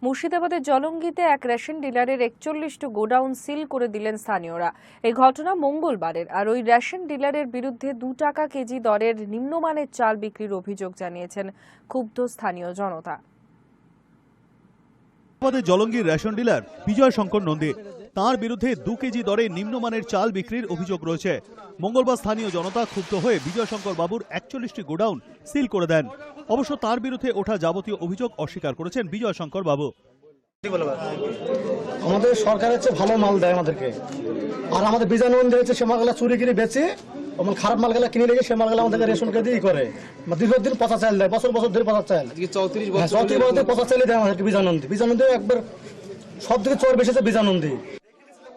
মুর্শিদাবাদের জলঙ্গিতে এক ration ডিলারের 41টি godown seal করে দিলেন স্থানীয়রা। এই ঘটনা মঙ্গলবারের। আর ওই রেশন ডিলারের বিরুদ্ধে 2 টাকা কেজি দরের নিম্নমানের চাল বিক্রির অভিযোগ জানিয়েছেন ক্ষুব্ধ স্থানীয় জনতা। জলঙ্গির রেশন ডিলার বিজয় শঙ্কর নন্দী, তার বিরুদ্ধে 2 কেজি দরে নিম্নমানের চাল বিক্রির অভিযোগ রয়েছে। মঙ্গলবার স্থানীয় জনতা ক্ষুব্ধ হয়ে বিজয় শঙ্কর বাবুর 41টি গোডাউন সিল করে দেন। অবশ্য তার বিরুদ্ধে ওঠা যাবতীয় অভিযোগ অস্বীকার করেছেন বিজয় শঙ্কর বাবু। আমাদের সরকার হচ্ছে ভালো মাল দেয় আমাদেরকে, আর আমাদের বিজানুন দিয়েছে সে মালগুলা চুরি করে বেচে, আমার খারাপ মালগুলা কিনে রেখে সে মালগুলা আমাদেরকে রেশন কার্ডই করে। দীর্ঘদিন পচা চাল দেয়, বছর বছর ধরে পচা চাল, 34 বছর পচা চালই দেয় আমাদেরকে। বিজানন্দি একবার সব থেকে চোর বেশিছে বিজানন্দি।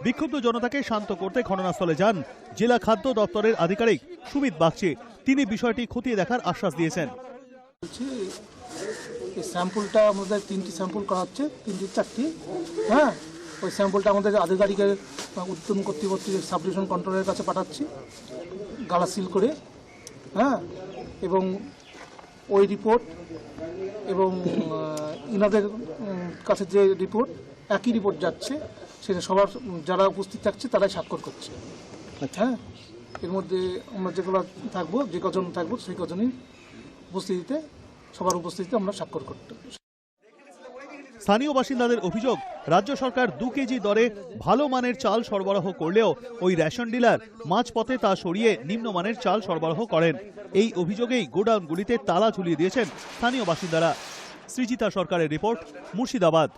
বিক্ষুব্ধ জনতাকে শান্ত করতে ঘটনাস্থলে যান জেলা খাদ্য দপ্তরের আধিকারিক সুমিত বাগচি। তিনি বিষয়টি খতিয়ে দেখার আশ্বাস দিয়েছেন। এই স্যাম্পলটা আমাদের 3টি স্যাম্পল করা হচ্ছে, 3-4টি। হ্যাঁ, ওই স্যাম্পলটা আমাদের আধিকারিকের উত্তম কর্তৃপক্ষের সাব ডিভিশন কন্ট্রোলের কাছে পাঠাচ্ছি গালা সিল করে। হ্যাঁ, এবং ওই রিপোর্ট এবং ইনাদের কাছে যে রিপোর্ট একই রিপোর্ট যাচ্ছে, সেটা সবার যারা উপস্থিত থাকছে তারাই স্বাক্ষর করছে। হ্যাঁ, এর মধ্যে আমরা যেগুলো থাকবো, যে কজন থাকবো সেই কজনই উপস্থিতিতে, সবার উপস্থিতিতে আমরা স্বাক্ষর করতে। স্থানীয় বাসিন্দাদের অভিযোগ, রাজ্য সরকার 2 কেজি দরে ভালো মানের চাল সরবরাহ করলেও ওই রেশন ডিলার মাঝপথে তা সরিয়ে নিম্নমানের চাল সরবরাহ করেন। এই অভিযোগেই গোডাউনগুলিতে তালা ঝুলিয়ে দিয়েছেন স্থানীয় বাসিন্দারা। সৃজিতা সরকারের রিপোর্ট, মুর্শিদাবাদ।